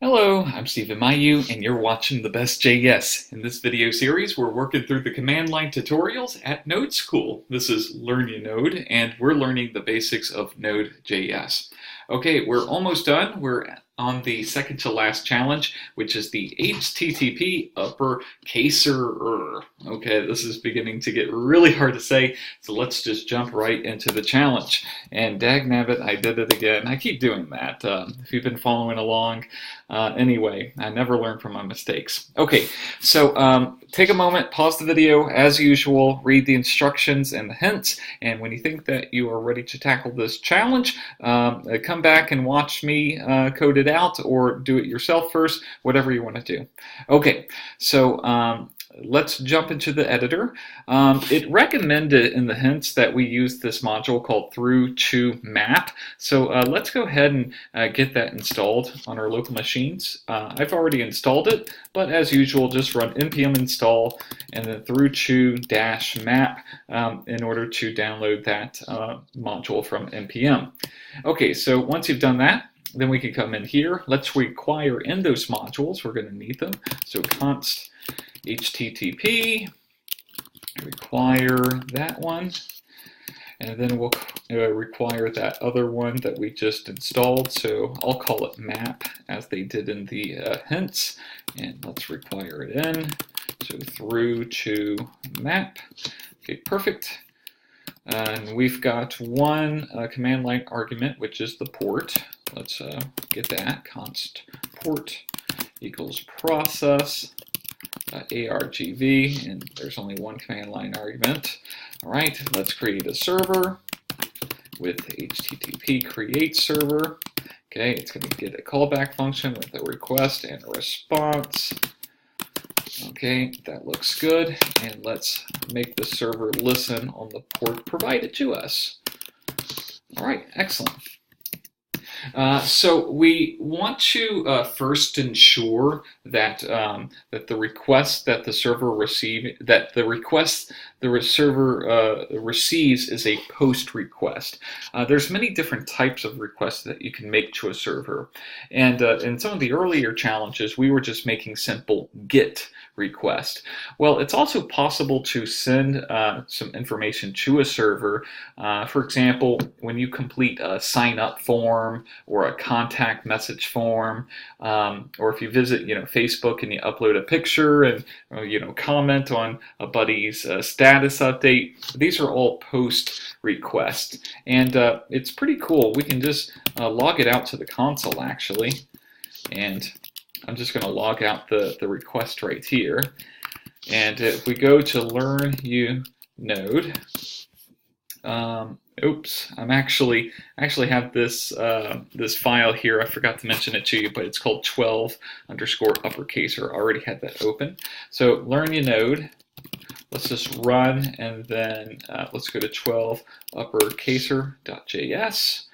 Hello, I'm Stephen Mayeux, and you're watching the Best JS. In this video series, we're working through the command line tutorials at Node School. This is Learn You Node, and we're learning the basics of Node.js. Okay, we're almost done. We're on the second to last challenge, which is the HTTP Uppercaserer. Okay, this is beginning to get really hard to say, so let's just jump right into the challenge. And dagnabbit, I did it again. I keep doing that. If you've been following along, anyway, I never learn from my mistakes. Okay, so take a moment, pause the video as usual, read the instructions and the hints, and when you think that you are ready to tackle this challenge, come back and watch me code it out or do it yourself first, whatever you want to do. Okay, so let's jump into the editor. It recommended in the hints that we use this module called through to map. So let's go ahead and get that installed on our local machines. I've already installed it, but as usual, just run npm install and then through to -map in order to download that module from npm. Okay, so once you've done that, then we can come in here. Let's require in those modules, we're going to need them. So const HTTP, require that one, and then we'll require that other one that we just installed. So I'll call it map as they did in the hints, and let's require it in. So through to map. Okay, perfect. And we've got one command line argument, which is the port. Let's get that. Const port equals process argv, and there's only one command line argument. All right, let's create a server with HTTP create server. Okay, it's going to get a callback function with a request and a response. Okay, that looks good, and let's make the server listen on the port provided to us. All right, excellent. So we want to first ensure that that the request that the server receives is a post request. There's many different types of requests that you can make to a server, and in some of the earlier challenges, we were just making simple GET request. Well, it's also possible to send some information to a server. For example, when you complete a sign up form or a contact message form, or if you visit Facebook and you upload a picture and comment on a buddy's status update, these are all post requests, and it's pretty cool. We can just log it out to the console actually, and I'm just going to log out the request right here. And if we go to Learn You Node, oops, I actually have this this file here. I forgot to mention it to you, but it's called 12_uppercaserer. I already had that open. So Learn You Node. Let's just run, and then let's go to 12uppercaserer.js.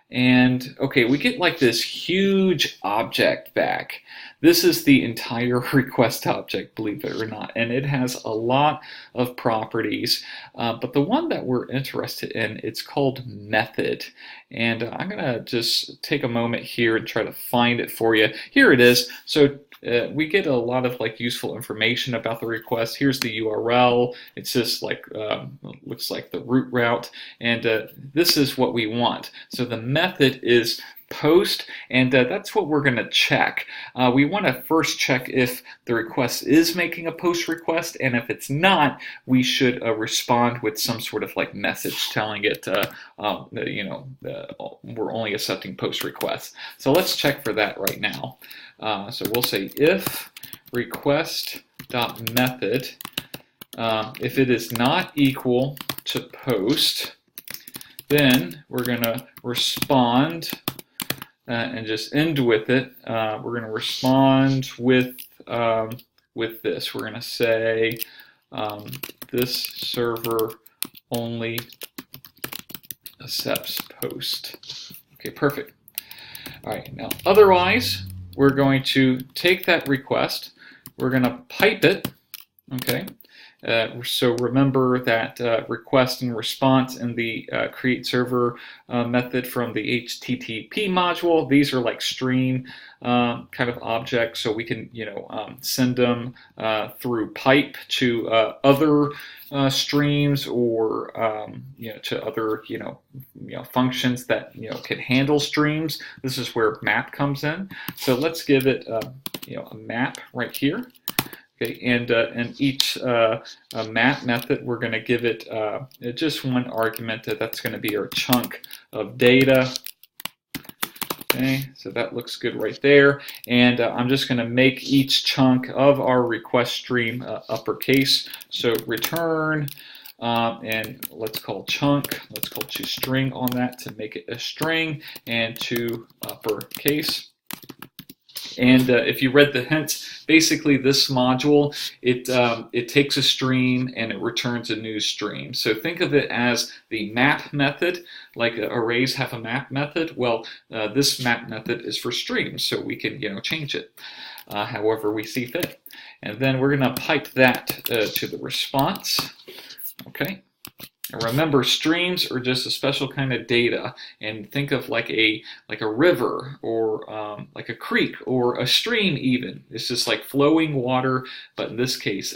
And okay, we get like this huge object back. This is the entire request object, believe it or not, and it has a lot of properties. But the one that we're interested in, it's called method. And I'm gonna just take a moment here and try to find it for you. Here it is. So we get a lot of useful information about the request. Here's the URL. It's just looks like the root route, and this is what we want. So the method is post, and that's what we're going to check. We want to first check if the request is making a post request, and if it's not, we should respond with some sort of message telling it we're only accepting post requests. So let's check for that right now. So we'll say if request.method, if it is not equal to post, then we're going to respond and just end with it. We're going to respond with this. We're going to say this server only accepts post. Okay, perfect. All right, now otherwise, we're going to take that request, we're going to pipe it, okay, So remember that request and response in the create server method from the HTTP module. These are like stream kind of objects, so we can send them through pipe to other streams, or to other functions that can handle streams. This is where map comes in. So let's give it a map right here. Okay, and each map method, we're going to give it just one argument. That's going to be our chunk of data. Okay, so that looks good right there. And I'm just going to make each chunk of our request stream uppercase. So return, and let's call chunk, let's call toString on that to make it a string, and to uppercase. And if you read the hints, basically this module, it takes a stream and it returns a new stream. So think of it as the map method, like arrays have a map method. Well, this map method is for streams, so we can change it however we see fit. And then we're going to pipe that to the response. Okay. And remember, streams are just a special kind of data, and think of like a river, or like a creek, or a stream even. It's just like flowing water, but in this case,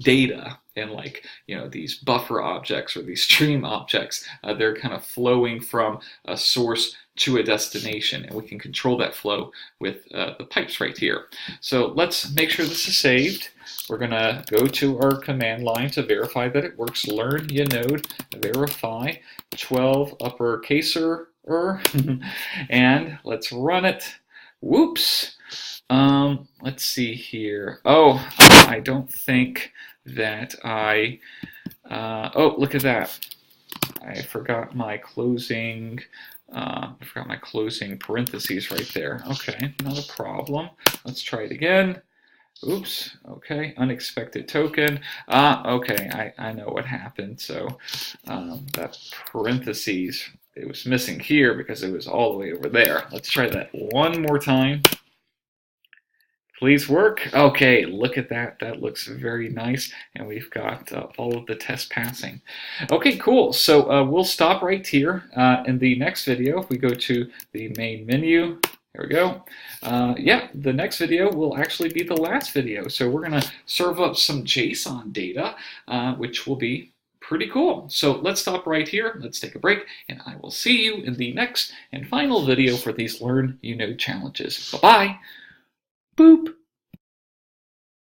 data. And like these buffer objects or these stream objects, they're kind of flowing from a source to a destination, and we can control that flow with the pipes right here. So let's make sure this is saved. We're going to go to our command line to verify that it works. Learn node verify 12 Uppercaserer, and let's run it. Whoops. Let's see here. Oh, I don't think that oh, look at that. I forgot my closing parentheses right there. Okay, not a problem. Let's try it again. Oops, okay, unexpected token. Okay, I know what happened. So that parentheses, it was missing here because it was all the way over there. Let's try that one more time. Please work. Okay, look at that. That looks very nice. And we've got all of the tests passing. Okay, cool. So we'll stop right here. In the next video, if we go to the main menu, there we go. Yeah, the next video will actually be the last video. So we're going to serve up some JSON data, which will be pretty cool. So let's stop right here. Let's take a break, and I will see you in the next and final video for these Learn You Know challenges. Bye-bye. Boop.